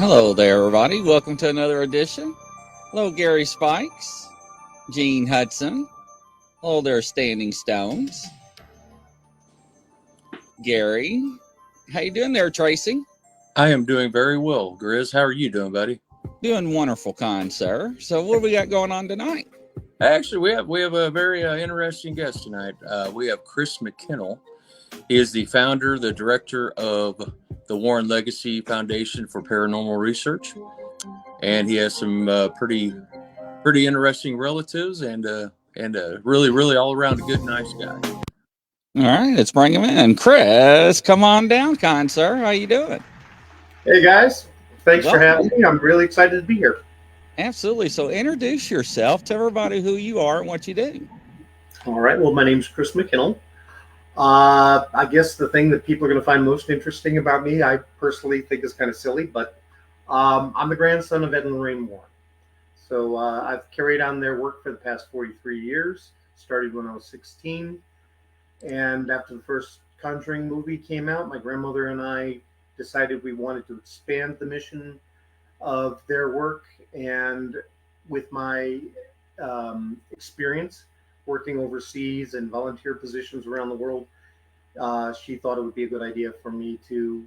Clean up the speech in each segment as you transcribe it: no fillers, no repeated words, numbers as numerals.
Hello there, everybody. Welcome to another edition. Hello, Gary Spikes, Gene Hudson. Hello there, Standing Stones. Gary, how you doing there, Tracy? I am doing very well, Grizz. How are you doing, buddy? Doing wonderful, kind sir. So, what do we got going on tonight? Actually, we have a very interesting guest tonight. We have Chris McKinnell. He is the founder, the director of the Warren Legacy Foundation for Paranormal Research, and he has some pretty interesting relatives and really all around a good, nice guy. All right, let's bring him in. Chris, come on down, kind sir. How you doing? Hey guys, thanks for having me. I'm really excited to be here. Absolutely. So introduce yourself. Tell everybody who you are and what you do. All right. Well, my name's Chris McKinnell. I guess the thing that people are going to find most interesting about me, I personally think is kind of silly, but I'm the grandson of Ed and Lorraine Warren. So I've carried on their work for the past 43 years. Started when I was 16. And after the first Conjuring movie came out, my grandmother and I decided we wanted to expand the mission of their work. And with my experience working overseas and volunteer positions around the world, she thought it would be a good idea for me to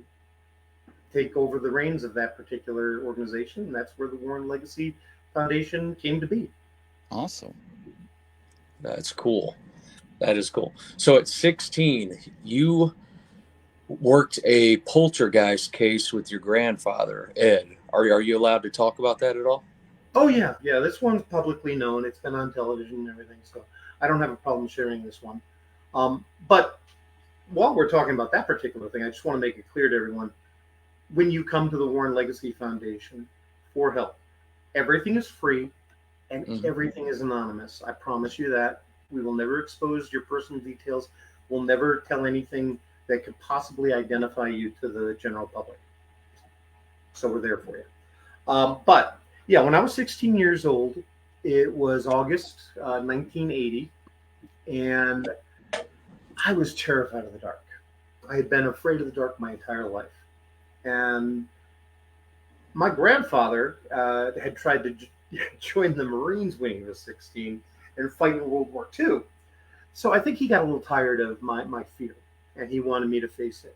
take over the reins of that particular organization. And that's where the Warren Legacy Foundation came to be. Awesome. That's cool. That is cool. So at 16, you worked a poltergeist case with your grandfather, Ed. Are you allowed to talk about that at all? Oh, yeah. Yeah, this one's publicly known. It's been on television and everything, so I don't have a problem sharing this one. But while we're talking about that particular thing, I just want to make it clear to everyone, when you come to the Warren Legacy Foundation for help, everything is free and everything is anonymous. I promise you that. We will never expose your personal details. We'll never tell anything that could possibly identify you to the general public. So we're there for you. But yeah, when I was 16 years old, it was August 1980, and I was terrified of the dark. I had been afraid of the dark my entire life. And my grandfather had tried to join the Marines when he was 16 and fight in World War II. So I think he got a little tired of my fear, and he wanted me to face it.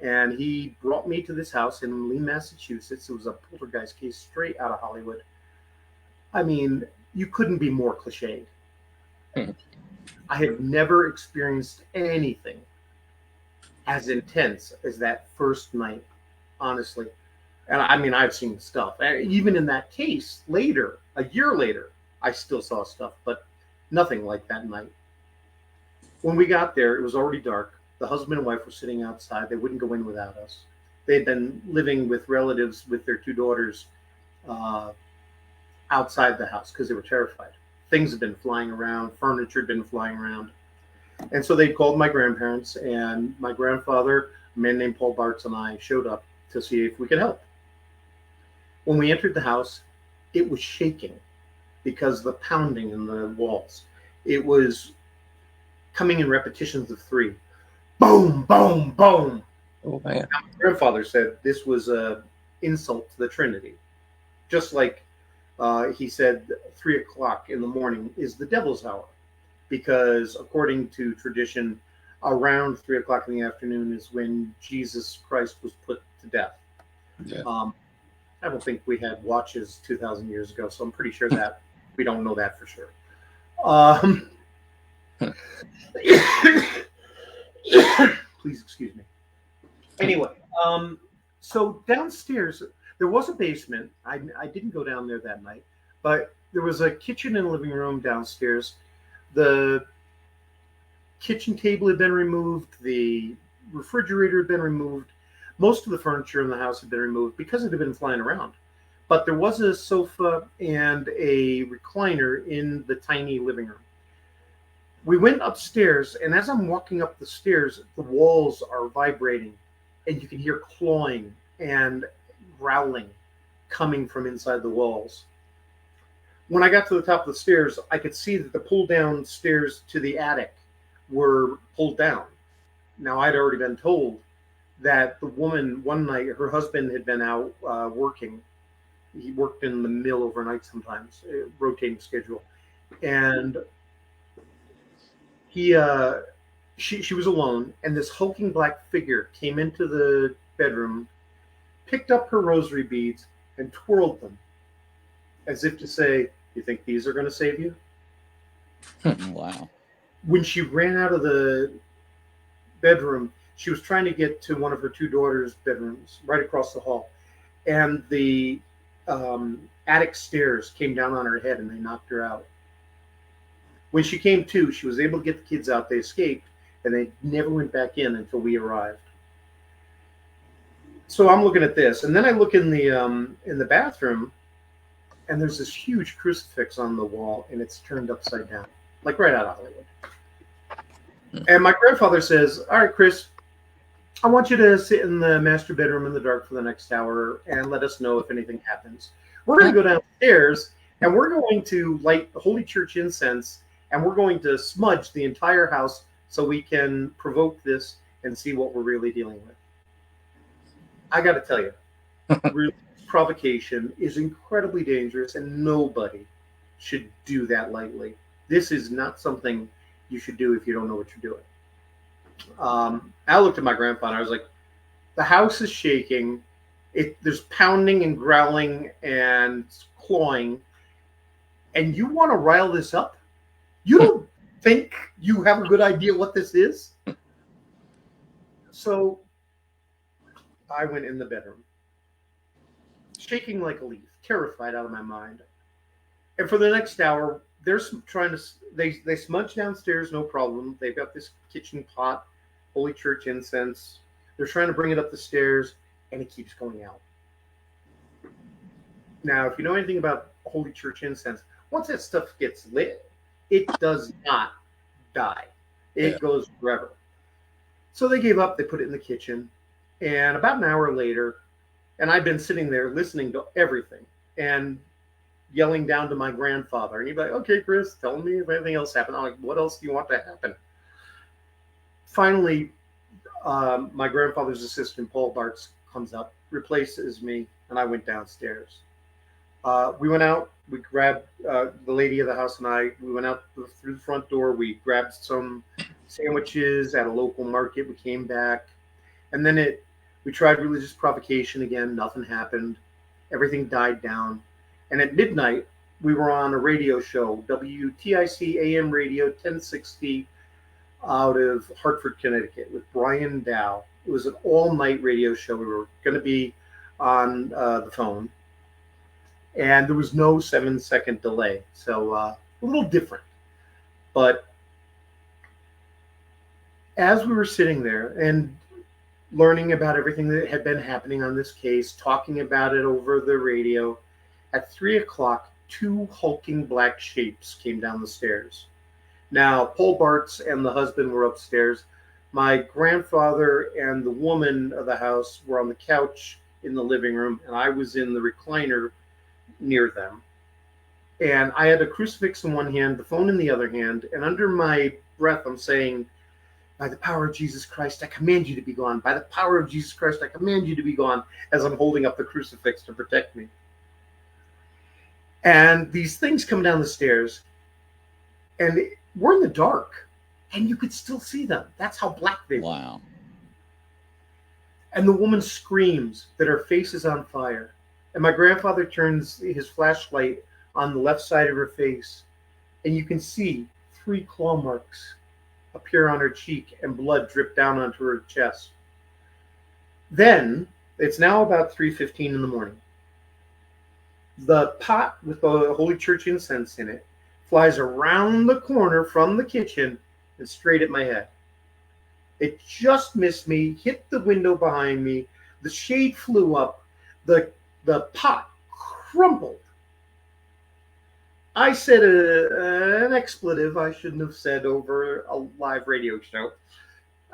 And he brought me to this house in Lee, Massachusetts. It was a poltergeist case straight out of Hollywood. I mean, you couldn't be more cliched. I had never experienced anything as intense as that first night, honestly. And I mean, I've seen stuff. Even in that case, later, a year later, I still saw stuff, but nothing like that night. When we got there, it was already dark. The husband and wife were sitting outside. They wouldn't go in without us. They'd been living with relatives with their two daughters outside the house because they were terrified. Things had been flying around. Furniture had been flying around. And so they called my grandparents, and my grandfather, a man named Paul Bartz, and I showed up to see if we could help. When we entered the house, it was shaking because of the pounding in the walls. It was coming in repetitions of 3. Boom, boom, boom. Oh, man. Now, my grandfather said this was an insult to the Trinity. Just like he said 3 o'clock in the morning is the devil's hour. Because according to tradition, around 3 o'clock in the afternoon is when Jesus Christ was put to death. Yeah. I don't think we had watches 2,000 years ago, so I'm pretty sure that we don't know that for sure. Please excuse me. Anyway, so downstairs, there was a basement. I didn't go down there that night, but there was a kitchen and living room downstairs. The kitchen table had been removed. The refrigerator had been removed. Most of the furniture in the house had been removed because it had been flying around. But there was a sofa and a recliner in the tiny living room. We went upstairs, and as I'm walking up the stairs, the walls are vibrating, and you can hear clawing and growling coming from inside the walls. When I got to the top of the stairs, I could see that the pull-down stairs to the attic were pulled down. Now, I'd already been told that the woman one night, her husband had been out working. He worked in the mill overnight sometimes, rotating schedule, and he she was alone, and this hulking black figure came into the bedroom, picked up her rosary beads, and twirled them as if to say, "You think these are going to save you?" Wow. When she ran out of the bedroom, she was trying to get to one of her two daughters' bedrooms right across the hall, and the attic stairs came down on her head and they knocked her out. When she came to, she was able to get the kids out. They escaped, and they never went back in until we arrived. So I'm looking at this, and then I look in the bathroom, and there's this huge crucifix on the wall, and it's turned upside down, like right out of Hollywood. And my grandfather says, "All right, Chris, I want you to sit in the master bedroom in the dark for the next hour and let us know if anything happens. We're going to go downstairs, and we're going to light the Holy Church incense, and we're going to smudge the entire house so we can provoke this and see what we're really dealing with." I got to tell you, religious provocation is incredibly dangerous, and nobody should do that lightly. This is not something you should do if you don't know what you're doing. I looked at my grandfather. I was like, the house is shaking. There's pounding and growling and clawing. And you want to rile this up? You don't think you have a good idea what this is? So I went in the bedroom, shaking like a leaf, terrified out of my mind. And for the next hour, they're trying to, they smudge downstairs, no problem. They've got this kitchen pot, Holy Church incense. They're trying to bring it up the stairs, and it keeps going out. Now, if you know anything about Holy Church incense, once that stuff gets lit, it does not die. It goes forever. So they gave up. They put it in the kitchen. And about an hour later, and I've been sitting there listening to everything and yelling down to my grandfather. And he'd be like, "Okay, Chris, tell me if anything else happened." I'm like, "What else do you want to happen?" Finally, my grandfather's assistant, Paul Bartz, comes up, replaces me, and I went downstairs. We went out. We grabbed the lady of the house and I. We went out through the front door. We grabbed some sandwiches at a local market. We came back, and then we tried religious provocation again. Nothing happened. Everything died down. And at midnight, we were on a radio show, WTIC AM radio 1060 out of Hartford, Connecticut, with Brian Dow. It was an all-night radio show. We were going to be on the phone. And there was no 7-second delay. So a little different. But as we were sitting there and learning about everything that had been happening on this case, talking about it over the radio, at 3 o'clock, two hulking black shapes came down the stairs. Now, Paul Bartz and the husband were upstairs. My grandfather and the woman of the house were on the couch in the living room, and I was in the recliner near them. And I had a crucifix in one hand, the phone in the other hand, and under my breath, I'm saying, "By the power of Jesus Christ, I command you to be gone. By the power of Jesus Christ, I command you to be gone," as I'm holding up the crucifix to protect me. And these things come down the stairs, and we're in the dark, and you could still see them. That's how black they were. Wow. And the woman screams that her face is on fire. And my grandfather turns his flashlight on the left side of her face, and you can see 3 claw marks appear on her cheek and blood drip down onto her chest. Then, it's now about 3:15 in the morning. The pot with the Holy Church incense in it flies around the corner from the kitchen and straight at my head. It just missed me, hit the window behind me. The shade flew up. The pot crumpled. I said an expletive I shouldn't have said over a live radio show.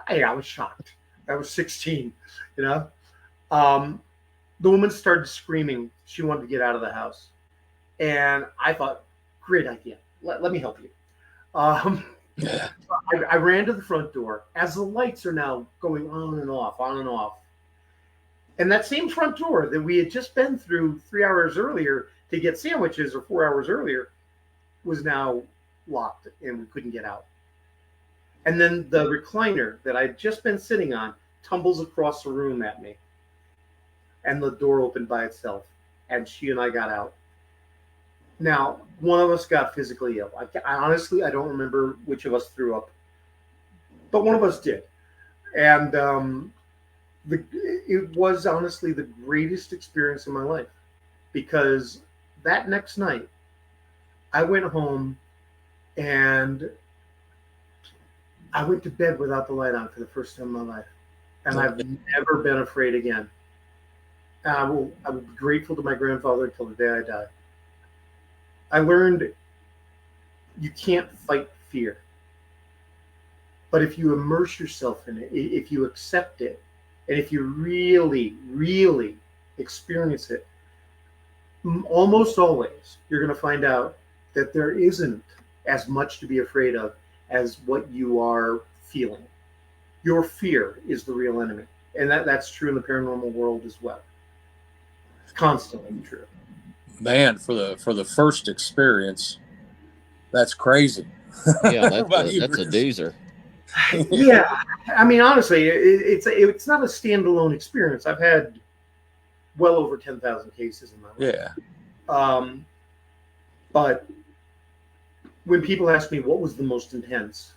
I was shocked. I was 16, you know. The woman started screaming. She wanted to get out of the house. And I thought, great idea. Let me help you. Yeah. I ran to the front door as the lights are now going on and off, on and off. And that same front door that we had just been through 3 hours earlier to get sandwiches, or 4 hours earlier, was now locked and we couldn't get out. And then the recliner that I'd just been sitting on tumbles across the room at me. And the door opened by itself. And she and I got out. Now, one of us got physically ill. I honestly, I don't remember which of us threw up, but one of us did. And it was honestly the greatest experience of my life, because that next night I went home and I went to bed without the light on for the first time in my life. And I've never been afraid again. And I will be grateful to my grandfather until the day I die. I learned you can't fight fear. But if you immerse yourself in it, if you accept it, and if you really, really experience it, almost always you're going to find out that there isn't as much to be afraid of as what you are feeling. Your fear is the real enemy. And that's true in the paranormal world as well. It's constantly true. Man, for the first experience, that's crazy. Yeah, that's a doozer. Yeah, I mean, honestly, it's not a standalone experience. I've had well over 10,000 cases in my life. Yeah. But when people ask me what was the most intense,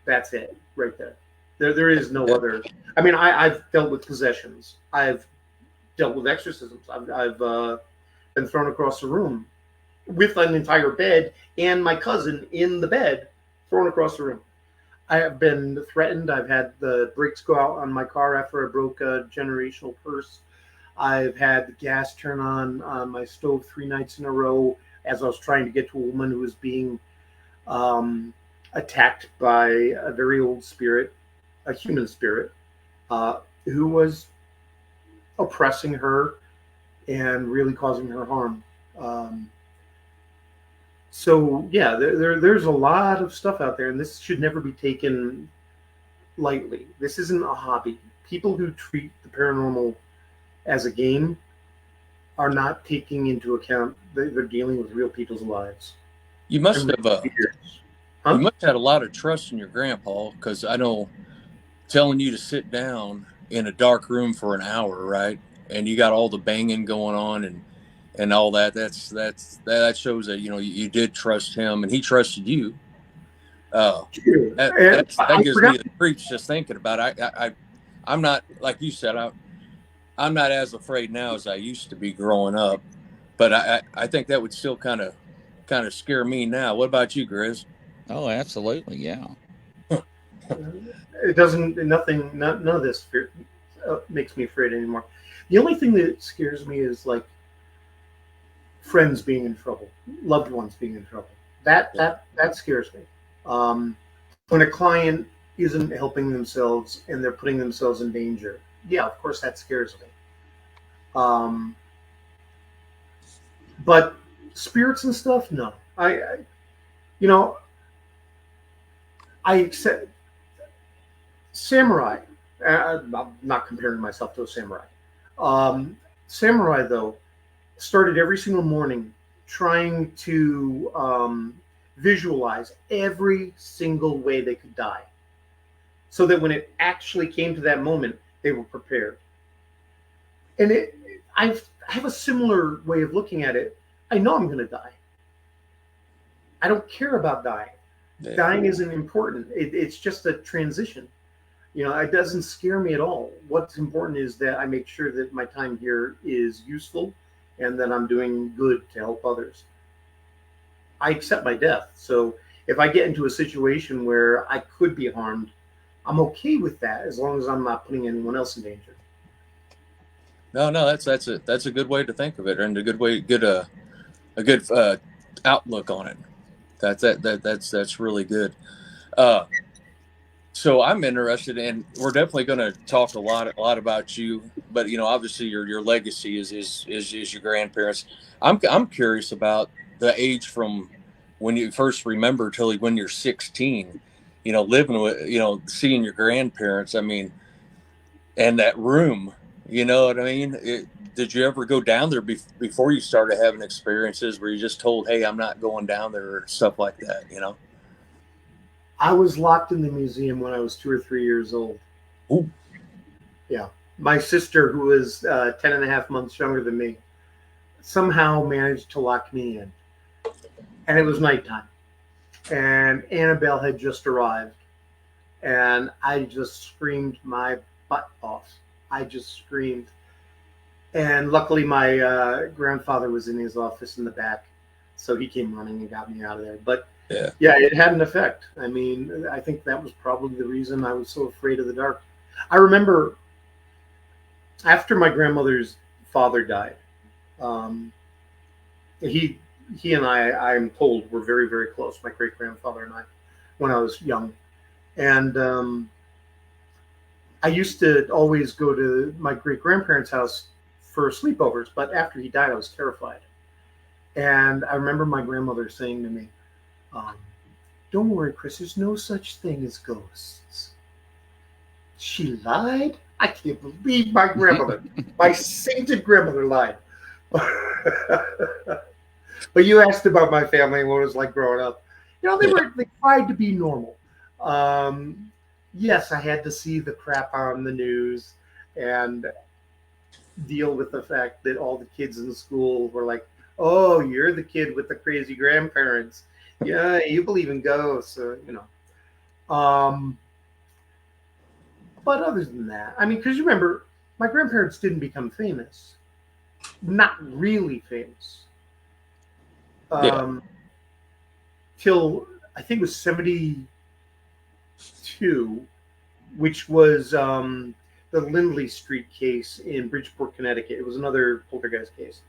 that's it right there. There is no other. I mean, I've dealt with possessions. I've dealt with exorcisms. I've been thrown across the room with an entire bed and my cousin in the bed thrown across the room. I have been threatened. I've had the brakes go out on my car after I broke a generational curse. I've had the gas turn on my stove 3 nights in a row as I was trying to get to a woman who was being attacked by a very old spirit, a human spirit, who was oppressing her and really causing her harm. So yeah, there's a lot of stuff out there, and this should never be taken lightly. This isn't a hobby. People who treat the paranormal as a game are not taking into account they're dealing with real people's lives. You must have you must have had a lot of trust in your grandpa, because I know telling you to sit down in a dark room for an hour, right? And you got all the banging going on and all that. That shows that you did trust him and he trusted you. That gives me the creeps just thinking about it. I'm not, like you said, I'm not as afraid now as I used to be growing up, but I think that would still kind of scare me now. What about you, Grizz? Oh, absolutely, yeah. It doesn't. None of this fear, makes me afraid anymore. The only thing that scares me is like friends being in trouble, loved ones being in trouble. That scares me. When a client isn't helping themselves and they're putting themselves in danger, yeah, of course that scares me. But spirits and stuff, no. I accept samurai. I'm not comparing myself to a samurai. Samurai, though, started every single morning trying to visualize every single way they could die, so that when it actually came to that moment, they were prepared. And I have a similar way of looking at it. I know I'm going to die. I don't care about dying. Yeah. Dying isn't important. It's just a transition. It doesn't scare me at all. What's important is that I make sure that my time here is useful and that I'm doing good to help others. I accept my death. So if I get into a situation where I could be harmed, I'm okay with that as long as I'm not putting anyone else in danger. No, that's a good way to think of it, and a good outlook on it. That's really good. So I'm interested, and we're definitely going to talk a lot about you. But obviously your legacy is your grandparents. I'm curious about the age from when you first remember till when you're 16. living with, seeing your grandparents. I mean, and that room, you know what I mean? Did you ever go down there before you started having experiences where you just told, hey, I'm not going down there or stuff like that? I was locked in the museum when I was 2 or 3 years old. Ooh, Yeah. My sister, who was 10 and a half months younger than me, somehow managed to lock me in. And it was nighttime. And Annabelle had just arrived. And I just screamed my butt off. I just screamed. And luckily, my grandfather was in his office in the back. So he came running and got me out of there. But yeah. yeah, it had an effect. I mean, I think that was probably the reason I was so afraid of the dark. I remember after my grandmother's father died, um, he he and I'm told, were very, very close. My great grandfather and I, when I was young, and I used to always go to my great grandparents' house for sleepovers. But after he died, I was terrified, and I remember my grandmother saying to me, um, "Don't worry, Chris. There's no such thing as ghosts." She lied. I can't believe my grandmother, my sainted grandmother, lied. But you asked about my family and what it was like growing up. Yeah. They tried to be normal. Um, yes, I had to see the crap on the news and deal with the fact that all the kids in school were like, "Oh, you're the kid with the crazy grandparents. Yeah, you believe in ghosts." Um, but other than that, I mean, because you remember, my grandparents didn't become famous, not really famous, Yeah. um, till I think it was 72, which was the Lindley Street case in Bridgeport, Connecticut. It was another poltergeist case.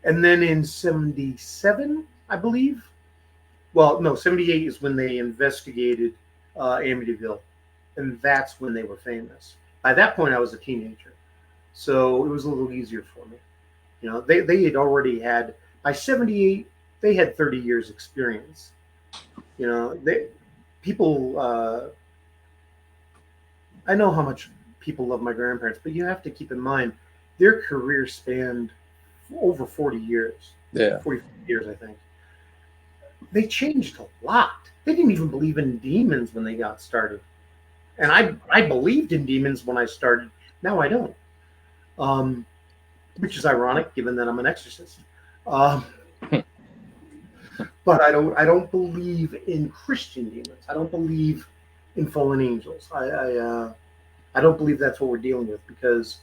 And then in 77, I believe, well, no, 78 is when they investigated Amityville. And that's when they were famous. By that point, I was a teenager. So it was a little easier for me. They had already had, by 78, they had 30 years experience. They people I know how much people love my grandparents, but you have to keep in mind their career spanned over 40 years. Yeah. 40 years, I think. They changed a lot. They didn't even believe in demons when they got started. And I believed in demons when I started. Now I don't. Um, which is ironic given that I'm an exorcist. Um, but I don't believe in Christian demons. I don't believe in fallen angels. I don't believe that's what we're dealing with, because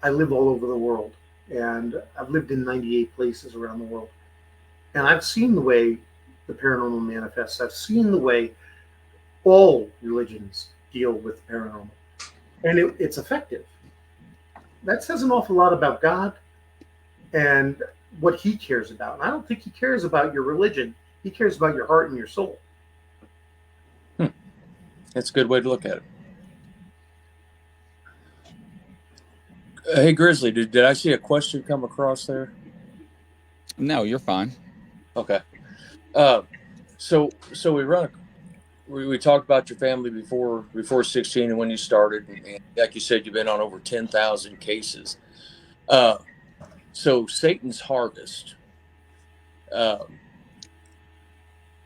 I live all over the world, and I've lived in 98 places around the world, and I've seen the way the paranormal manifests. I've seen the way all religions deal with the paranormal, and it's effective. That says an awful lot about God and what He cares about. And I don't think He cares about your religion. He cares about your heart and your soul. That's a good way to look at it. Hey, Grizzly, did I see a question come across there? No, you're fine. Okay. So we talked about your family before 16 and when you started, and like you said, you've been on over 10,000 cases. So Satan's Harvest.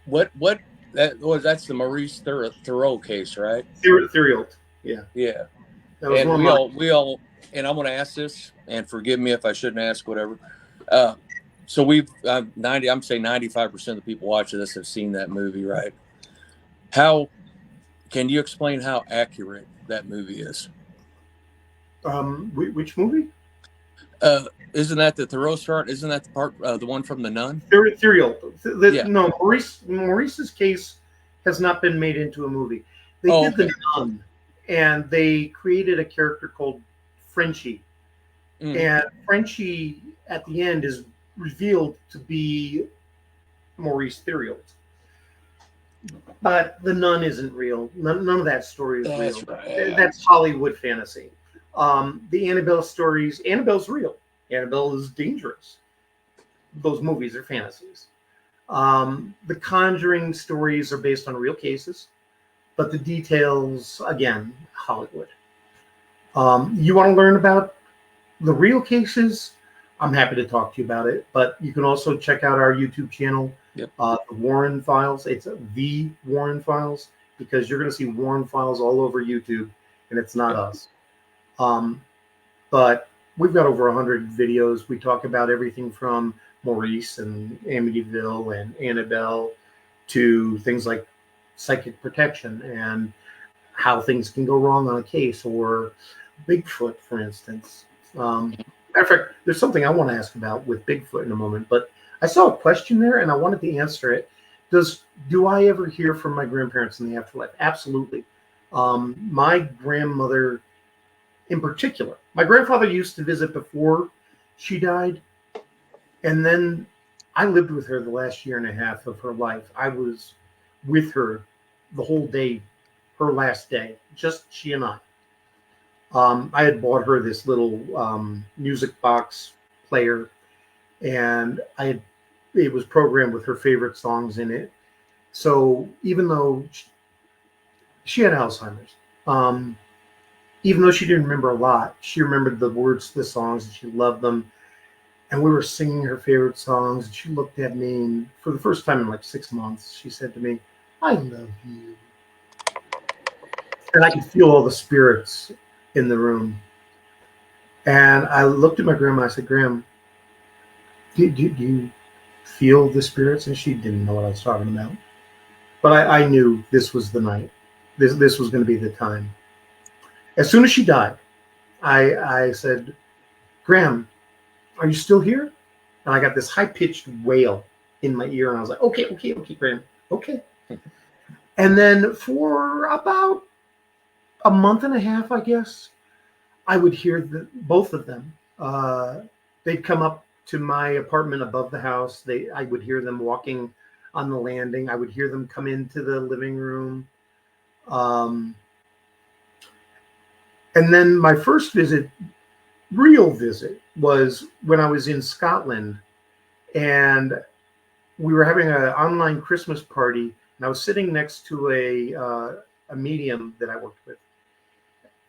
What that's the Maurice Thoreau case, right? Ethereal. Yeah. Yeah. That was And one of we all, and I'm going to ask this, and forgive me if I shouldn't ask, whatever. So we've 90. I'm saying 95% of the people watching this have seen that movie, right? How can you explain how accurate that movie is? Which movie? Isn't that the Thoreau start? Isn't that the part, the one from The Nun? Ethereal. Yeah. No, Maurice's case has not been made into a movie. They did Okay. The Nun, and they created a character called Frenchie. And Frenchie, at the end, is revealed to be Maurice Theriault. But The Nun isn't real. None of that story is That's real. right. Yeah. That's Hollywood fantasy. The Annabelle stories, Annabelle's real. Annabelle is dangerous. Those movies are fantasies. The Conjuring stories are based on real cases. but the details, again, Hollywood. You want to learn about the real cases? I'm happy to talk to you about it, but you can also check out our YouTube channel, Yep. The Warren Files. It's the Warren Files, because you're going to see Warren Files all over YouTube, and it's not us. But we've got over 100 videos. We talk about everything from Maurice and Amityville and Annabelle to things like psychic protection and how things can go wrong on a case, or Bigfoot, for instance. Matter of fact, there's something I want to ask about with Bigfoot in a moment, but I saw a question there and I wanted to answer it. Do I ever hear from my grandparents in the afterlife? Absolutely. My grandmother in particular, my grandfather used to visit before she died, and then I lived with her the last year and a half of her life. I was with her the whole day, her last day, just she and I. I had bought her this little music box player, and it was programmed with her favorite songs in it. So even though she had Alzheimer's, even though she didn't remember a lot, she remembered the words to the songs and she loved them. And we were singing her favorite songs, and she looked at me, and for the first time in like 6 months, she said to me, "I love you." And I could feel all the spirits in the room. And I looked at my grandma. I said, "Graham, do you feel the spirits?" And she didn't know what I was talking about. But I knew this was the night. This was going to be the time. As soon as she died, I said, "Graham, are you still here?" And I got this high-pitched wail in my ear. And I was like, okay, Graham, okay. And then for about a month and a half, I guess, I would hear both of them. They'd come up to my apartment above the house. I would hear them walking on the landing. I would hear them come into the living room. And then my first real visit, was when I was in Scotland, and we were having an online Christmas party, and I was sitting next to a medium that I worked with.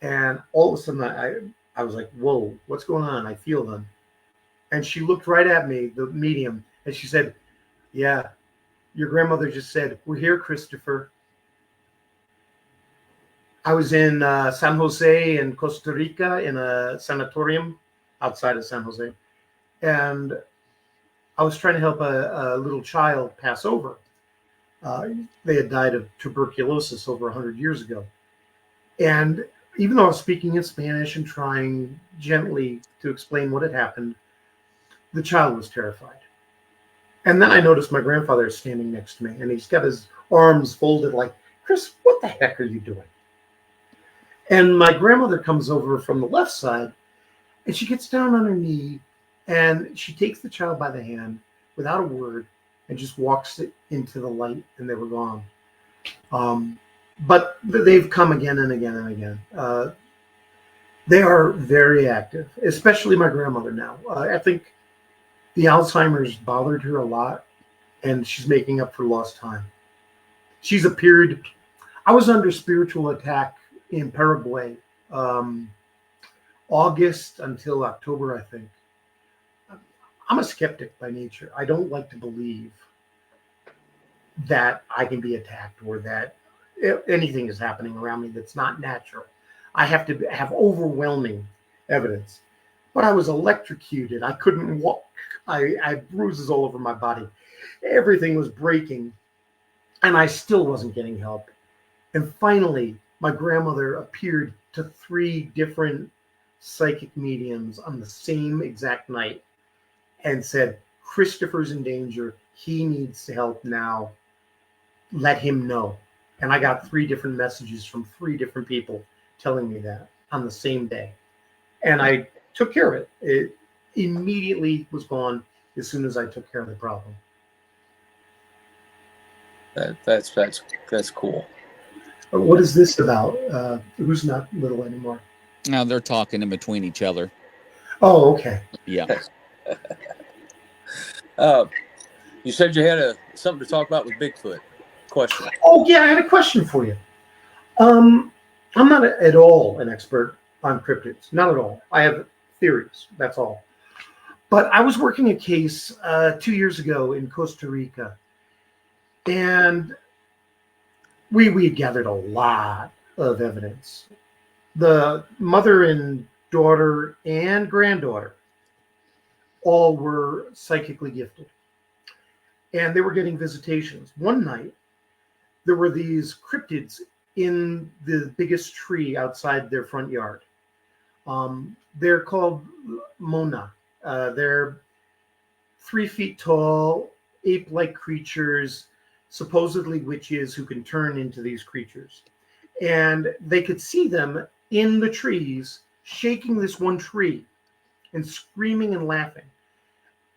And all of a sudden, I was like, "Whoa, what's going on?" I feel them. And she looked right at me, the medium, and she said, "Yeah, your grandmother just said, 'We're here, Christopher.'" I was in San Jose in Costa Rica in a sanatorium outside of San Jose. And I was trying to help a little child pass over. They had died of tuberculosis over 100 years ago. And even though I was speaking in Spanish and trying gently to explain what had happened, the child was terrified. And then I noticed my grandfather is standing next to me, and he's got his arms folded like, "Chris, what the heck are you doing?" And my grandmother comes over from the left side, and she gets down on her knee, and she takes the child by the hand without a word and just walks it into the light, and they were gone. But they've come again and again and again. They are very active, especially my grandmother now. I think the Alzheimer's bothered her a lot, and she's making up for lost time. She's appeared. I was under spiritual attack in Paraguay, August until October, I think. I'm a skeptic by nature. I don't like to believe that I can be attacked or that anything is happening around me that's not natural. I have to have overwhelming evidence. But I was electrocuted. I couldn't walk. I had bruises all over my body. Everything was breaking, and I still wasn't getting help. And finally, my grandmother appeared to 3 different psychic mediums on the same exact night and said, "Christopher's in danger. He needs help now. Let him know." And I got 3 different messages from 3 different people telling me that on the same day. And I took care of it. It immediately was gone as soon as I took care of the problem. That's cool. What is this about? Who's not little anymore? Now they're talking in between each other. Oh, okay. Yeah. You said you had something to talk about with Bigfoot. Question. Oh, yeah, I had a question for you. Um, I'm not at all an expert on cryptids. Not at all. I have theories. That's all. But I was working a case 2 years ago in Costa Rica, and we had gathered a lot of evidence. The mother and daughter and granddaughter all were psychically gifted, and they were getting visitations. One night, there were these cryptids in the biggest tree outside their front yard. They're called Mona. They're 3 feet tall, ape-like creatures, supposedly witches who can turn into these creatures. And they could see them in the trees, shaking this one tree and screaming and laughing.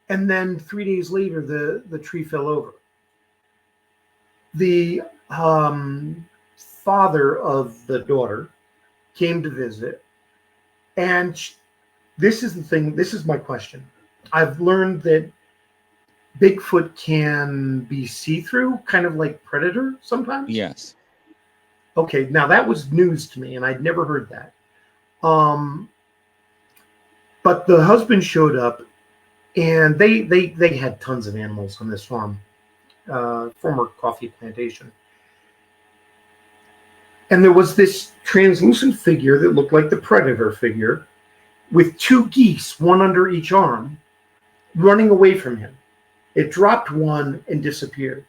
And then 3 days later, the tree fell over. The father of the daughter came to visit, and this is the thing. This is my question. I've learned that Bigfoot can be see-through, kind of like Predator sometimes. Yes. Okay, now that was news to me, and I'd never heard that. But the husband showed up, and they had tons of animals on this farm, former coffee plantation. And there was this translucent figure that looked like the Predator figure, with 2 geese, one under each arm, running away from him. It dropped one and disappeared.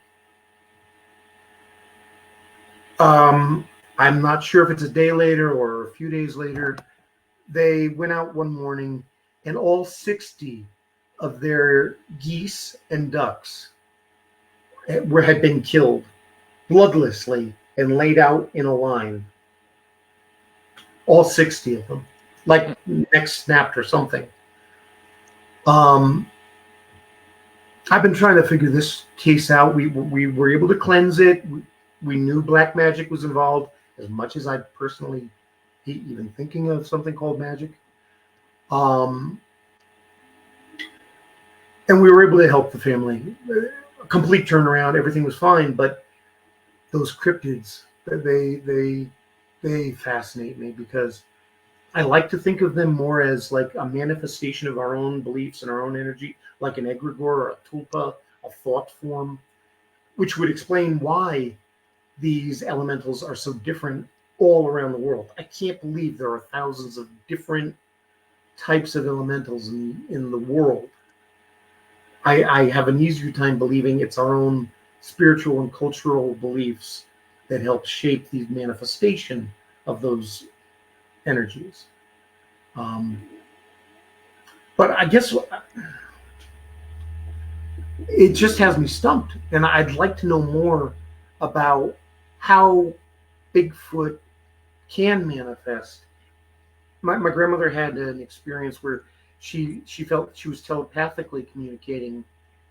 I'm not sure if it's a day later or a few days later. They went out one morning, and all 60 of their geese and ducks had been killed bloodlessly and laid out in a line. All 60 of them, like necks snapped or something. I've been trying to figure this case out. We were able to cleanse it. We knew black magic was involved, as much as I personally hate even thinking of something called magic. And we were able to help the family. A complete turnaround. Everything was fine, but those cryptids, they fascinate me, because I like to think of them more as like a manifestation of our own beliefs and our own energy, like an egregore or a tulpa, a thought form, which would explain why these elementals are so different all around the world. I can't believe there are thousands of different types of elementals in the world. I have an easier time believing it's our own spiritual and cultural beliefs that help shape the manifestation of those energies. But I guess it just has me stumped, and I'd like to know more about how Bigfoot can manifest. My grandmother had an experience where she felt she was telepathically communicating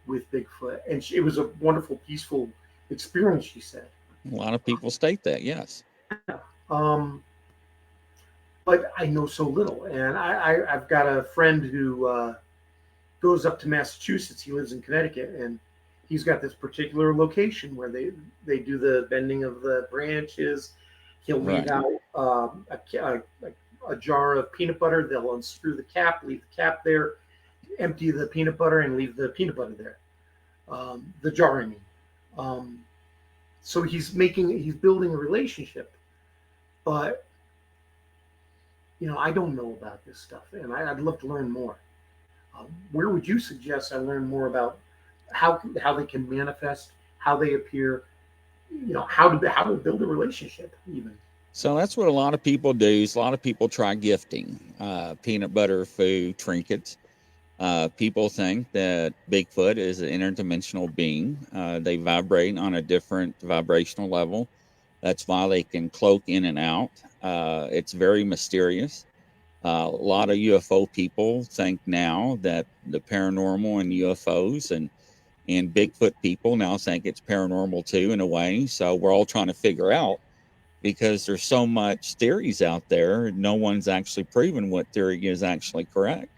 with Bigfoot, and it was a wonderful, peaceful experience, she said. A lot of people state that, yes. But I know so little, and I've got a friend who goes up to Massachusetts. He lives in Connecticut, and he's got this particular location where they do the bending of the branches. He'll leave out a jar of peanut butter. They'll unscrew the cap, leave the cap there, empty the peanut butter, and leave the peanut butter there. The jar, I mean. So he's building a relationship, but I don't know about this stuff, and I'd love to learn more. Where would you suggest I learn more about how they can manifest, how they appear, how to build a relationship even? So that's what a lot of people do. Is a lot of people try gifting peanut butter, food, trinkets. People think that Bigfoot is an interdimensional being. They vibrate on a different vibrational level. That's why they can cloak in and out. It's very mysterious. A lot of UFO people think now that the paranormal and UFOs and Bigfoot people now think it's paranormal too, in a way. So we're all trying to figure out, because there's so much theories out there. No one's actually proven what theory is actually correct.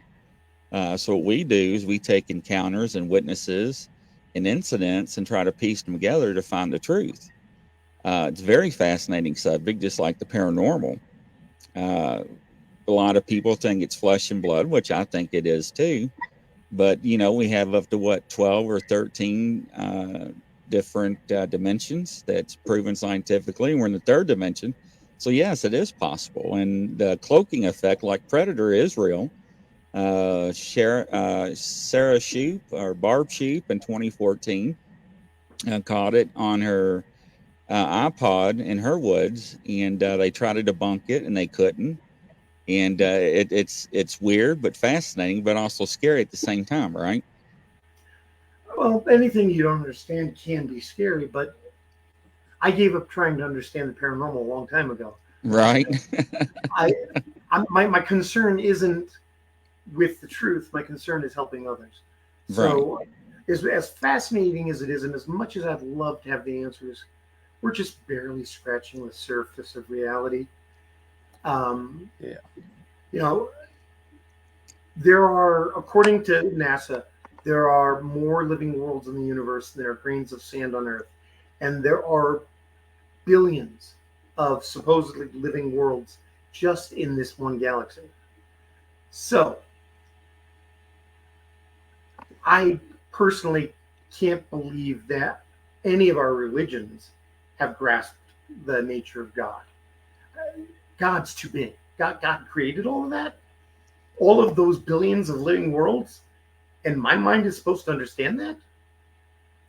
So what we do is we take encounters and witnesses and incidents and try to piece them together to find the truth. It's a very fascinating subject, just like the paranormal. Uh, a lot of people think it's flesh and blood, which I think it is too. But we have up to what 12 or 13 different dimensions that's proven scientifically. We're in the third dimension, so yes, it is possible. And the cloaking effect, like Predator, is real. Sarah Sheep or Barb Sheep in 2014 caught it on her iPod in her woods, and they tried to debunk it, and they couldn't. And it's weird, but fascinating, but also scary at the same time, right? Well, anything you don't understand can be scary, but I gave up trying to understand the paranormal a long time ago. Right. I, my concern isn't with the truth. My concern is helping others. Right. So, as fascinating as it is, and as much as I'd love to have the answers, we're just barely scratching the surface of reality. Yeah. You know, there are, according to NASA, there are more living worlds in the universe than there are grains of sand on Earth. And there are billions of supposedly living worlds just in this one galaxy. So, I personally can't believe that any of our religions have grasped the nature of God. God's too big. God created all of that, all of those billions of living worlds, and my mind is supposed to understand that.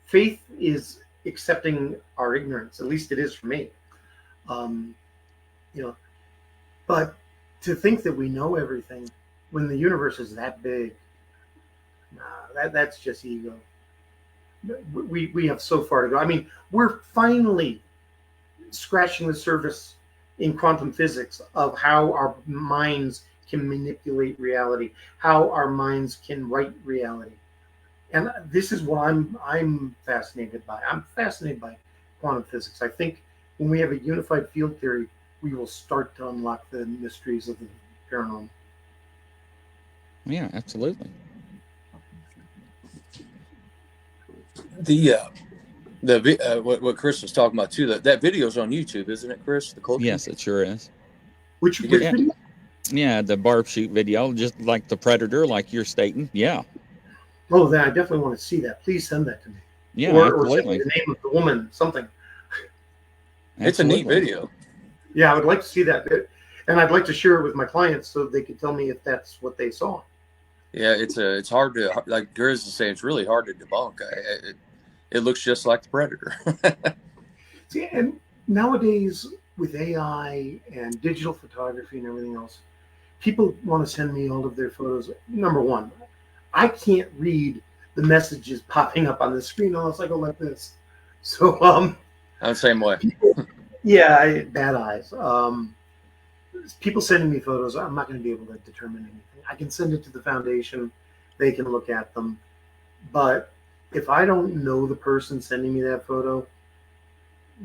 Faith is accepting our ignorance. At least it is for me. Um, you know, but to think that we know everything when the universe is that big, nah, that's just ego. We have so far to go. I mean, we're finally scratching the surface in quantum physics of how our minds can manipulate reality, how our minds can write reality. And this is what I'm fascinated by. I'm fascinated by quantum physics. I think when we have a unified field theory, we will start to unlock the mysteries of the paranormal. Yeah, absolutely. What Chris was talking about too, that video's on YouTube, isn't it, Chris? The cloaking. Yes, it sure is. Which Yeah. video? Yeah, the Barb Sheep video, just like the Predator, like you're stating. Yeah. Oh, then I definitely want to see that. Please send that to me. Yeah, Or send me absolutely. the name of the woman, something. It's a neat Absolutely. video. Yeah, I would like to see that bit. And I'd like to share it with my clients so they can tell me if that's what they saw. Yeah, it's hard to, like Grizz is saying, it's really hard to debunk. It looks just like the Predator. See, and nowadays with AI and digital photography and everything else, people want to send me all of their photos. Number one, I can't read the messages popping up on the screen unless I go like this. So, I'm the same way. yeah, bad eyes. People sending me photos, I'm not going to be able to determine anything. I can send it to the foundation, they can look at them. But if I don't know the person sending me that photo,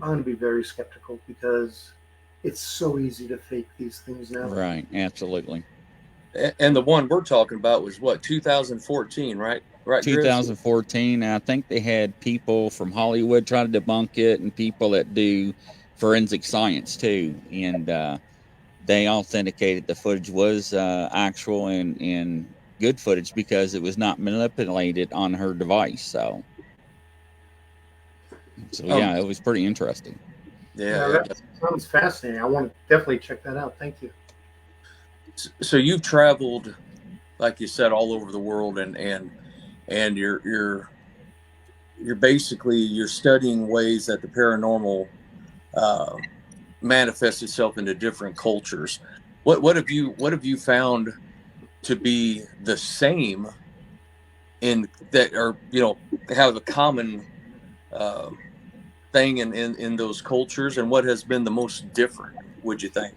I'm going to be very skeptical because it's so easy to fake these things now. Right, absolutely. And the one we're talking about was what, 2014, right? Right, Grizz? 2014. I think they had people from Hollywood try to debunk it, and people that do forensic science too, and they authenticated the footage was actual and good footage because it was not manipulated on her device. So yeah, it was pretty interesting. Yeah, that sounds fascinating. I want to definitely check that out. Thank you. So you've traveled, like you said, all over the world, and you're basically you're studying ways that the paranormal manifests itself into different cultures. What have you found to be the same in that, or have a common thing in those cultures, and what has been the most different, would you think?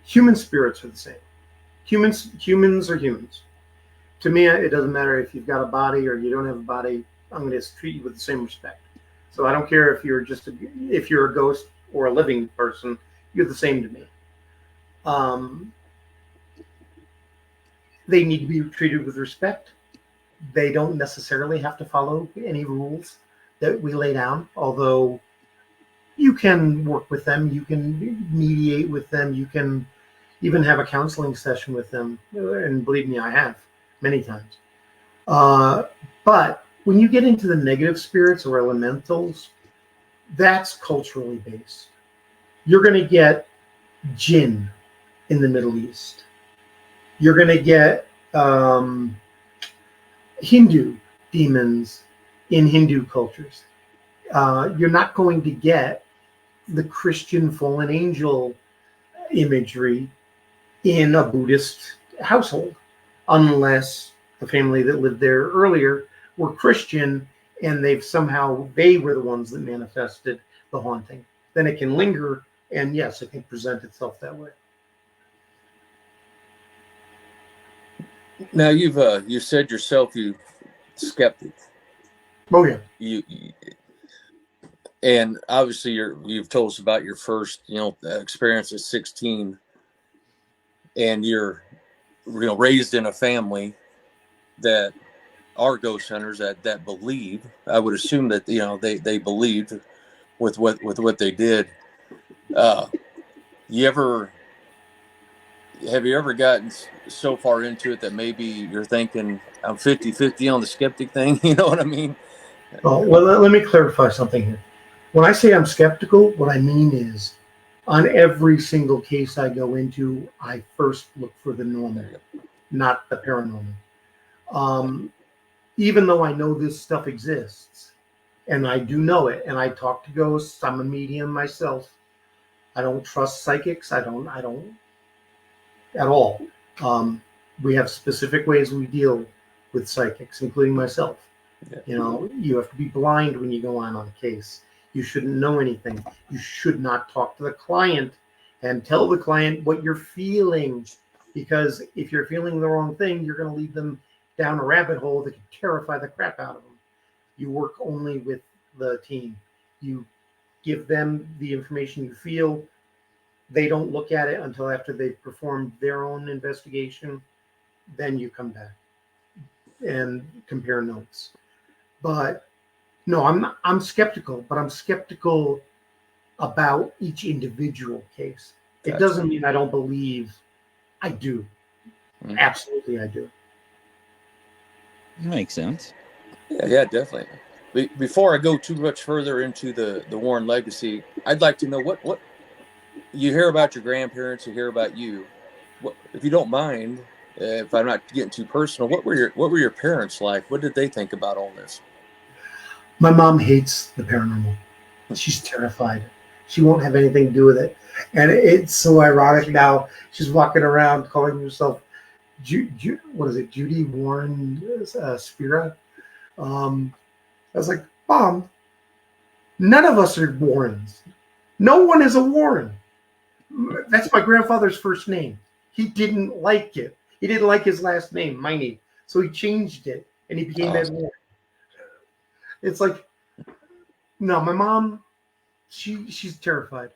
Human spirits are the same. Humans are humans. To me, it doesn't matter if you've got a body or you don't have a body. I'm going to treat you with the same respect. So I don't care if you're if you're a ghost or a living person. You're the same to me. They need to be treated with respect. They don't necessarily have to follow any rules that we lay down. Although, you can work with them, you can mediate with them, you can even have a counseling session with them. And believe me, I have many times. Uh, but when you get into the negative spirits or elementals, that's culturally based. You're going to get jinn in the Middle East. You're going to get Hindu demons in Hindu cultures. You're not going to get the Christian fallen angel imagery in a Buddhist household unless the family that lived there earlier were Christian and they were the ones that manifested the haunting. Then it can linger, and yes, it can present itself that way. Now you said yourself you skeptic. Oh yeah. You and obviously you've told us about your first experience at 16, and you're raised in a family that are ghost hunters that believe. I would assume that they believed with what they did. You ever Have you ever gotten so far into it that maybe you're thinking I'm 50-50 on the skeptic thing? You know what I mean? Oh, well, let me clarify something here. When I say I'm skeptical, what I mean is on every single case I go into, I first look for the normal, not the paranormal. Even though I know this stuff exists, and I do know it, and I talk to ghosts, I'm a medium myself. I don't trust psychics. I don't at all. We have specific ways we deal with psychics, including myself. Yeah. You have to be blind when you go on a case. You shouldn't know anything. You should not talk to the client and tell the client what you're feeling, because if you're feeling the wrong thing, you're going to lead them down a rabbit hole that can terrify the crap out of them. You work only with the team. You give them the information you feel. They don't look at it until after they've performed their own investigation. Then you come back and compare notes. But no, I'm skeptical, but I'm skeptical about each individual case. It doesn't mean I don't believe. I do. Mm-hmm. Absolutely, I do. Makes sense. Yeah, definitely. Before I go too much further into the Warren legacy, I'd like to know what you hear about your grandparents, you hear about you. What, if you don't mind, if I'm not getting too personal, what were your parents like? What did they think about all this? My mom hates the paranormal. She's terrified. She won't have anything to do with it. And it's so ironic now. She's walking around calling herself, what is it, Judy Warren Spira? I was like, Mom, none of us are Warrens. No one is a Warren. That's my grandfather's first name. He didn't like it. He didn't like his last name, my name. So he changed it, and he became Ed Warren. It's like, no, my mom, she's terrified.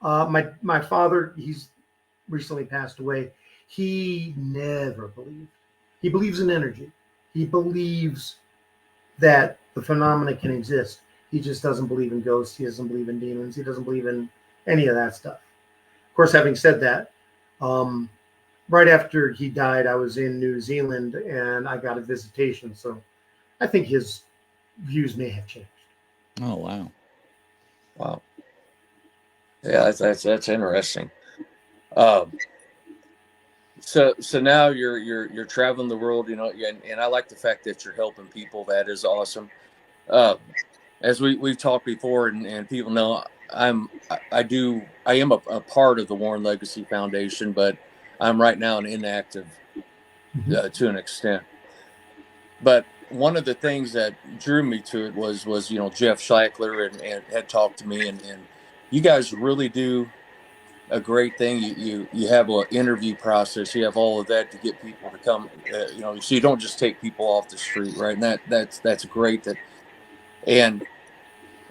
My father, he's recently passed away. He never believed. He believes in energy. He believes that the phenomena can exist. He just doesn't believe in ghosts. He doesn't believe in demons. He doesn't believe in any of that stuff. Of course, having said that, right after he died, I was in New Zealand and I got a visitation. So I think his views may have changed. Oh, wow. Wow. Yeah, that's interesting. So now you're traveling the world, and I like the fact that you're helping people. That is awesome. As we've talked before, and people know, I am a part of the Warren Legacy Foundation, but I'm right now an inactive to an extent. But one of the things that drew me to it was Jeff Scheikler and had talked to me, and you guys really do a great thing. You have an interview process. You have all of that to get people to come. So you don't just take people off the street, right? And that's great. And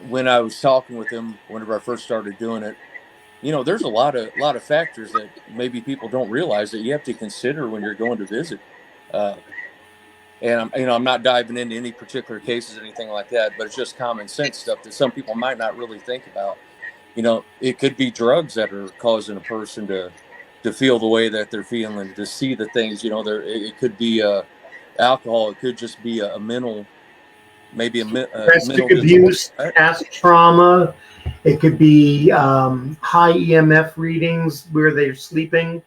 when I was talking with him, whenever I first started doing it, there's a lot of factors that maybe people don't realize that you have to consider when you're going to visit. And I'm not diving into any particular cases or anything like that, but it's just common sense stuff that some people might not really think about. It could be drugs that are causing a person to feel the way that they're feeling, to see the things. It could be alcohol. It could just be a mental, maybe a Domestic mental disorder. abuse, past trauma. It could be high EMF readings where they're sleeping.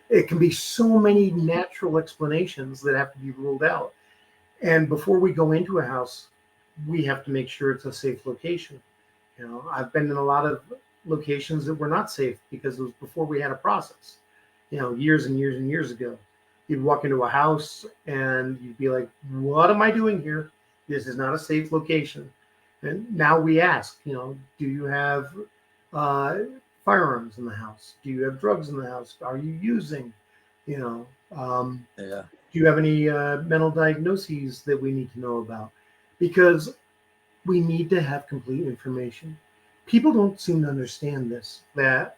It can be so many natural explanations that have to be ruled out. And before we go into a house, we have to make sure it's a safe location. I've been in a lot of locations that were not safe because it was before we had a process. Years and years and years ago, you'd walk into a house and you'd be like, "What am I doing here? This is not a safe location." And now we ask, do you have uh, firearms in the house? Do you have drugs in the house? Are you using? You know, Yeah. do you have any mental diagnoses that we need to know about? Because we need to have complete information. People don't seem to understand this, that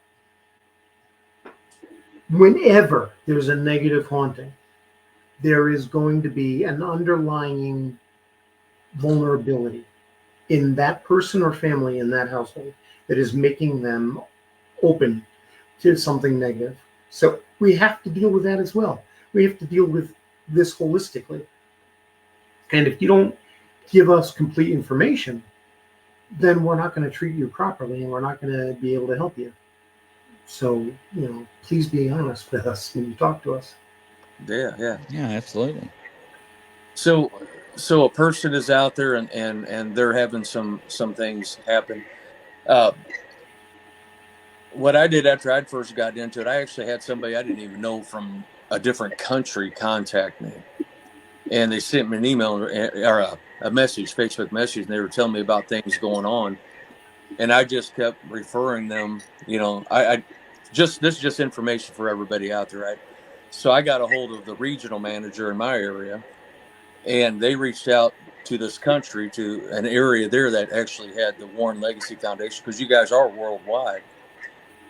whenever there's a negative haunting, there is going to be an underlying vulnerability in that person or family in that household that is making them open to something negative. So we have to deal with that as well. We have to deal with this holistically. And if you don't give us complete information, then we're not going to treat you properly and we're not going to be able to help you. So, please be honest with us when you talk to us. Yeah. Yeah, absolutely. So a person is out there and they're having some things happen. Uh, what I did after I'd first got into it, I actually had somebody I didn't even know from a different country contact me, and they sent me an email or a message, Facebook message, and they were telling me about things going on, and I just kept referring them. I just this is just information for everybody out there, right? So I got a hold of the regional manager in my area, and they reached out to this country, to an area there that actually had the Warren Legacy Foundation, because you guys are worldwide,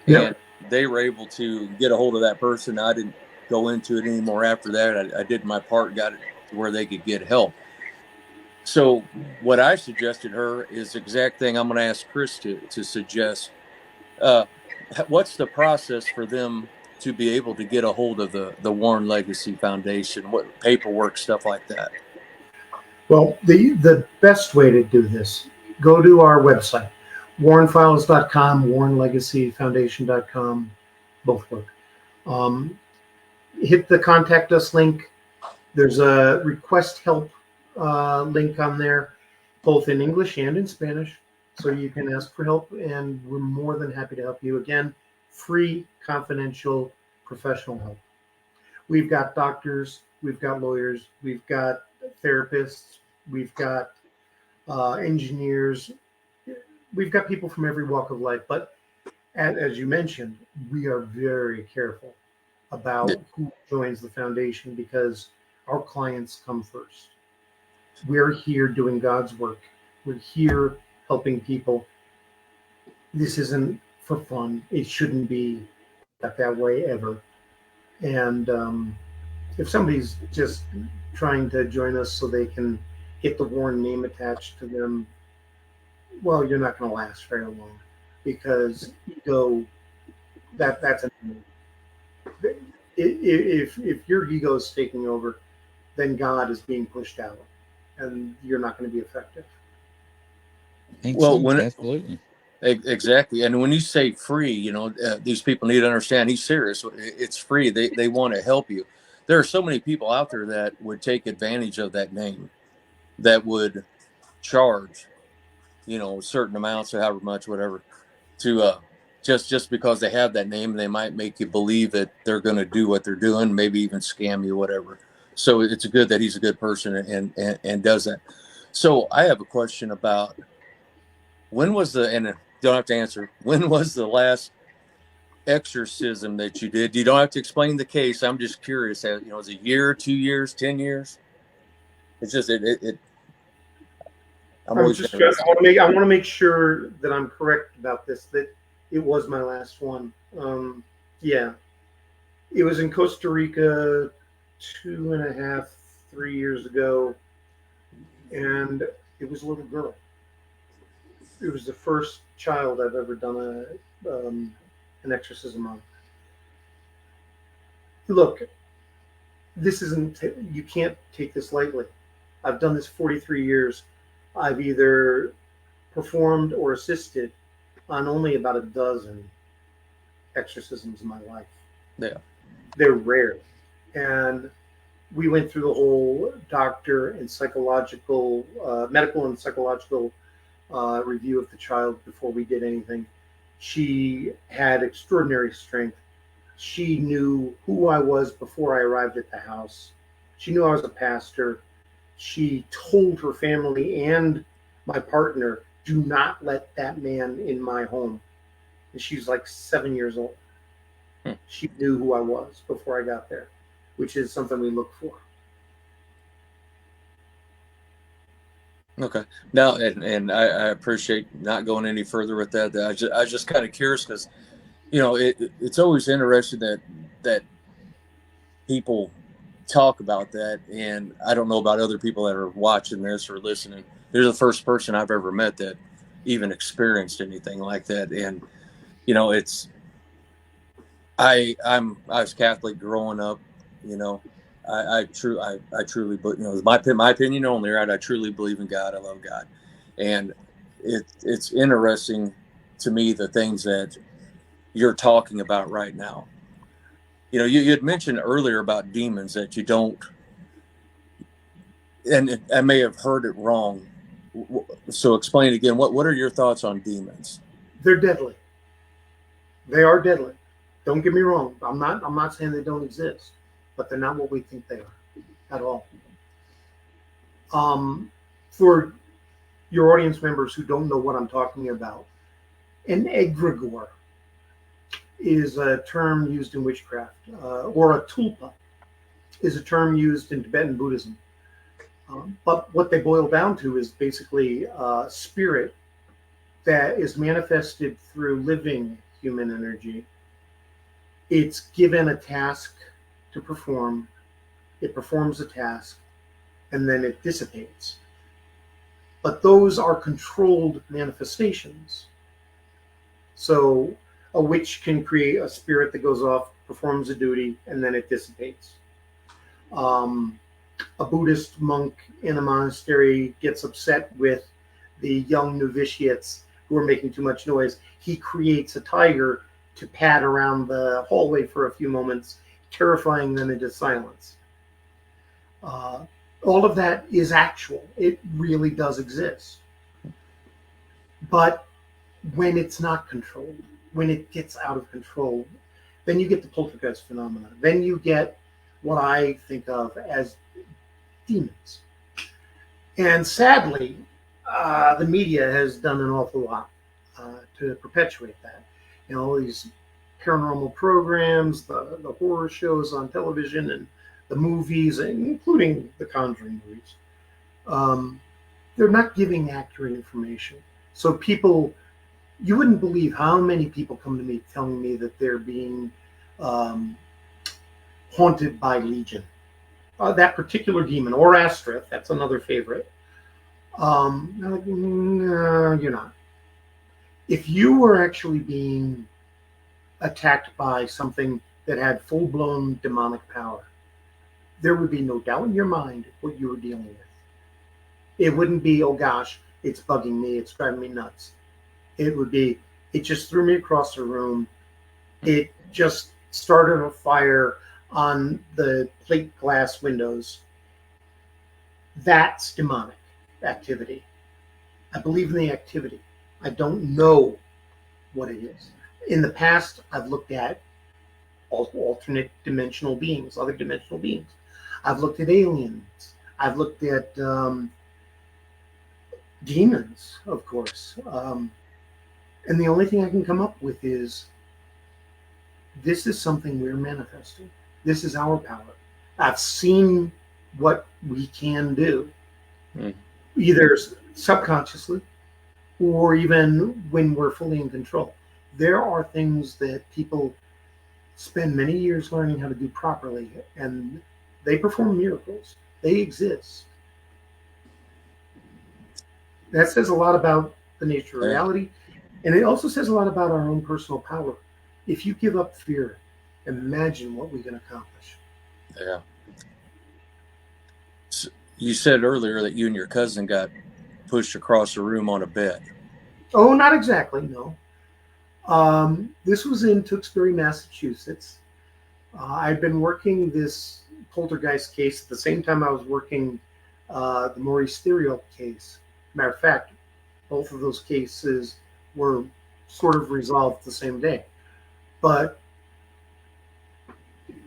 and Yep. they were able to get a hold of that person. I didn't go into it anymore after that. I did my part, got it to where they could get help. So what I suggested her is the exact thing I'm going to ask Chris to suggest. Uh, what's the process for them to be able to get a hold of the Warren Legacy Foundation? What paperwork, stuff like that? Well, the best way to do this, go to our website, warrenfiles.com, warrenlegacyfoundation.com, both work. Um, Hit the contact us link. There's a request help link on there, both in English and in Spanish. So you can ask for help, and we're more than happy to help you. Again, free, confidential, professional help. We've got doctors, we've got lawyers, we've got therapists, we've got engineers, we've got people from every walk of life. But as you mentioned, we are very careful Yeah. about who joins the foundation because our clients come first. We're here doing God's work. We're here helping people. This isn't for fun. It shouldn't be that way ever. And if somebody's just trying to join us so they can get the Warren name attached to them, well, you're not going to last very long because ego, that's a, if your ego is taking over, then God is being pushed out, and you're not going to be effective. Makes Well, sense. Absolutely. exactly. And when you say free, these people need to understand he's serious. It's free. They want to help you. There are so many people out there that would take advantage of that name, that would charge, certain amounts or however much, whatever, to just because they have that name, they might make you believe that they're going to do what they're doing, maybe even scam you, whatever. So it's good that he's a good person and does that. So I have a question about when was and don't have to answer, when was the last exorcism that you did? You don't have to explain the case. I'm just curious. Is it a year, 2 years, 10 years? It's just I'm I'm always just interested. I want to make sure that I'm correct about this. That it was my last one. Yeah, it was in Costa Rica 2.5, 3 years ago, and it was a little girl. It was the first child I've ever done an exorcism on. Look, this isn't. You can't take this lightly. I've done this 43 years. I've either performed or assisted on only about a dozen exorcisms in my life. Yeah. They're rare. And we went through the whole doctor and psychological, medical and psychological review of the child before we did anything. She had extraordinary strength. She knew who I was before I arrived at the house. She knew I was a pastor. She told her family and my partner, do not let that man in my home. And she's like 7 years old. She knew who I was before I got there, which is something we look for. Okay. Now, and I appreciate not going any further with that. I just kind of curious because, it's always interesting that people talk about that, and I don't know about other people that are watching this or listening. You're the first person I've ever met that even experienced anything like that, and it's I was Catholic growing up. I truly, but my opinion only, right? I truly believe in God. I love God, and it's interesting to me the things that you're talking about right now. You had mentioned earlier about demons that you don't, and I may have heard it wrong. So explain again. What are your thoughts on demons? They're deadly. They are deadly. Don't get me wrong. I'm not saying they don't exist, but they're not what we think they are at all. For your audience members who don't know what I'm talking about, an egregore is a term used in witchcraft, or a tulpa is a term used in Tibetan Buddhism. But what they boil down to is basically a spirit that is manifested through living human energy. It's given a task to perform, it performs a task, and then it dissipates. But those are controlled manifestations. So a witch can create a spirit that goes off, performs a duty, and then it dissipates. A Buddhist monk in a monastery gets upset with the young novitiates who are making too much noise. He creates a tiger to pad around the hallway for a few moments, terrifying them into silence. All of that is actual. It really does exist. But when it's not controlled, when it gets out of control, then you get the poltergeist phenomena. Then you get what I think of as demons. And sadly, the media has done an awful lot to perpetuate that. These paranormal programs, the horror shows on television, and the movies, including the Conjuring movies, they're not giving accurate information. So people, you wouldn't believe how many people come to me telling me that they're being haunted by Legion. That particular demon, or Astrith, that's another favorite. Like, no, you're not. If you were actually being attacked by something that had full-blown demonic power, there would be no doubt in your mind what you were dealing with. It wouldn't be, oh gosh, it's bugging me, it's driving me nuts. It would be, it just threw me across the room. It just started a fire on the plate glass windows. That's demonic activity. I believe in the activity. I don't know what it is. In the past, I've looked at alternate dimensional beings, other dimensional beings. I've looked at aliens. I've looked at demons, of course. And the only thing I can come up with is this is something we're manifesting. This is our power. I've seen what we can do, either subconsciously or even when we're fully in control. There are things that people spend many years learning how to do properly, and they perform miracles. They exist. That says a lot about the nature of Yeah. reality. And it also says a lot about our own personal power. If you give up fear, imagine what we can accomplish. Yeah. So you said earlier that you and your cousin got pushed across the room on a bed. Oh, not exactly, no. This was in Tewksbury, Massachusetts. I'd been working this poltergeist case at the same time I was working the Maurice Theriault case. Matter of fact, both of those cases were sort of resolved the same day. But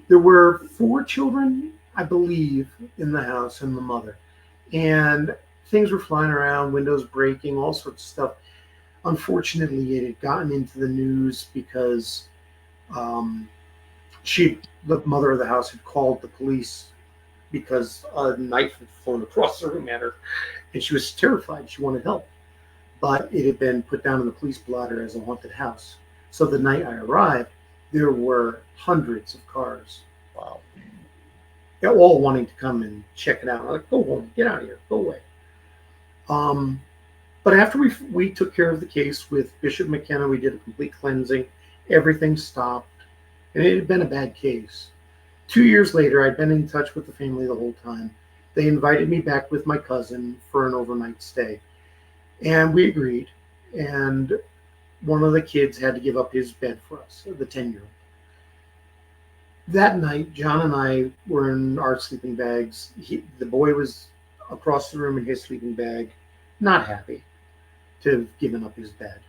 there were 4 children, I believe, in the house and the mother. And things were flying around, windows breaking, all sorts of stuff. Unfortunately, it had gotten into the news because um, the mother of the house, had called the police because a knife had flown across the room at her, and she was terrified. She wanted help, but it had been put down in the police blotter as a haunted house. So the night I arrived, there were hundreds of cars. Wow. They're all wanting to come and check it out. I'm like, go home, get out of here, go away. But after we took care of the case with Bishop McKenna, we did a complete cleansing. Everything stopped, and it had been a bad case. 2 years later, I'd been in touch with the family the whole time. They invited me back with my cousin for an overnight stay, and we agreed. And one of the kids had to give up his bed for us, the 10-year-old. That night, John and I were in our sleeping bags. The boy was across the room in his sleeping bag, not happy to have given up his bed.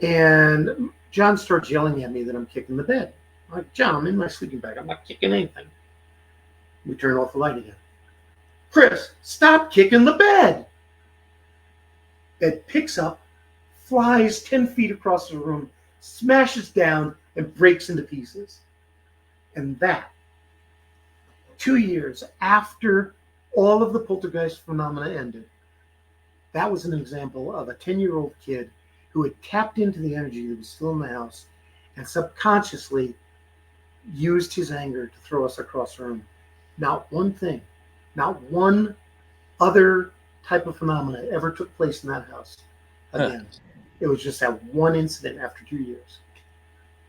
And John starts yelling at me that I'm kicking the bed. I'm like, John, I'm in my sleeping bag. I'm not kicking anything. We turn off the light again. Chris, stop kicking the bed. It picks up, flies 10 feet across the room, smashes down, and breaks into pieces. And that, 2 years after all of the poltergeist phenomena ended, that was an example of a 10-year-old kid who had tapped into the energy that was still in the house and subconsciously used his anger to throw us across the room. Not one thing, not one other type of phenomena ever took place in that house again. It was just that one incident after 2 years.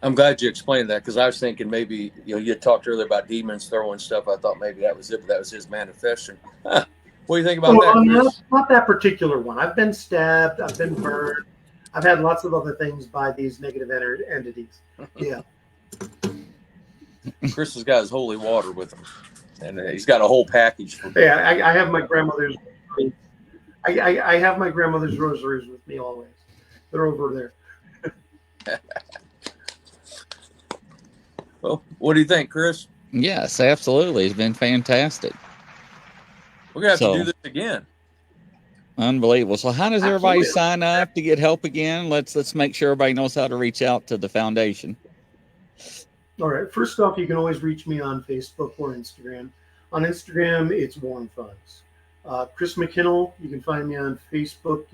I'm glad you explained that, because I was thinking maybe, you talked earlier about demons throwing stuff. I thought maybe that was it, but that was his manifestation. What do you think about that, Chris? Not that particular one. I've been stabbed. I've been burned. I've had lots of other things by these negative entities. Yeah. Chris has got his holy water with him, and he's got a whole package. Yeah, I have my grandmother's. I have my grandmother's rosaries with me always. They're over there. Well, what do you think, Chris? Yes, absolutely. It's been fantastic. We're gonna have to do this again. Unbelievable. So how does everybody Absolutely. sign up to get help again? Let's make sure everybody knows how to reach out to the foundation. All right. First off, you can always reach me on Facebook or Instagram. On Instagram, it's Warren Funds. Chris McKinnell, you can find me on Facebook.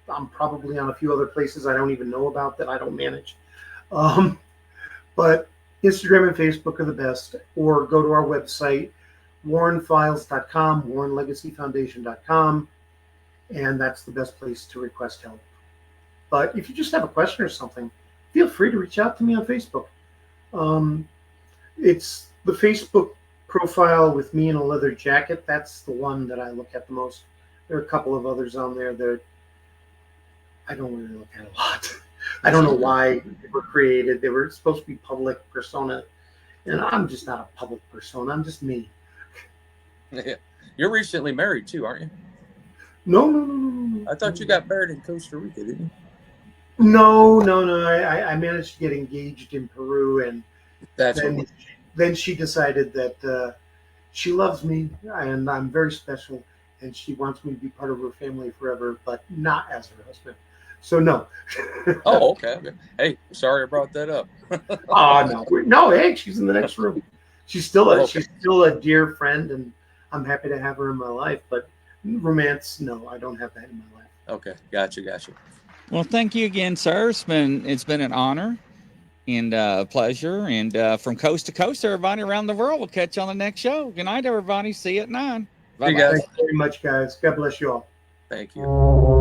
I'm probably on a few other places I don't even know about that I don't manage. But Instagram and Facebook are the best. Or go to our website, warrenfiles.com, warrenlegacyfoundation.com, and that's the best place to request help. But if you just have a question or something, feel free to reach out to me on Facebook. It's the Facebook profile with me in a leather jacket. That's the one that I look at the most. There are a couple of others on there that I don't really look at a lot. I don't know why they were created. They were supposed to be public persona, and I'm just not a public persona. I'm just me. You're recently married too, aren't you? No. I thought you got married in Costa Rica, didn't you? No. I managed to get engaged in Peru, and then she decided that she loves me, and I'm very special, and she wants me to be part of her family forever, but not as her husband. So no. Oh, okay. Hey, sorry I brought that up. No. Hey, she's in the next room. She's still a dear friend, and I'm happy to have her in my life. But romance, no, I don't have that in my life. Okay, gotcha. Well, thank you again, sir. It's been an honor and a pleasure. And from coast to coast, everybody around the world, we'll catch you on the next show. Good night, everybody. See you at 9. Bye, guys. Thanks very much, guys. God bless you all. Thank you.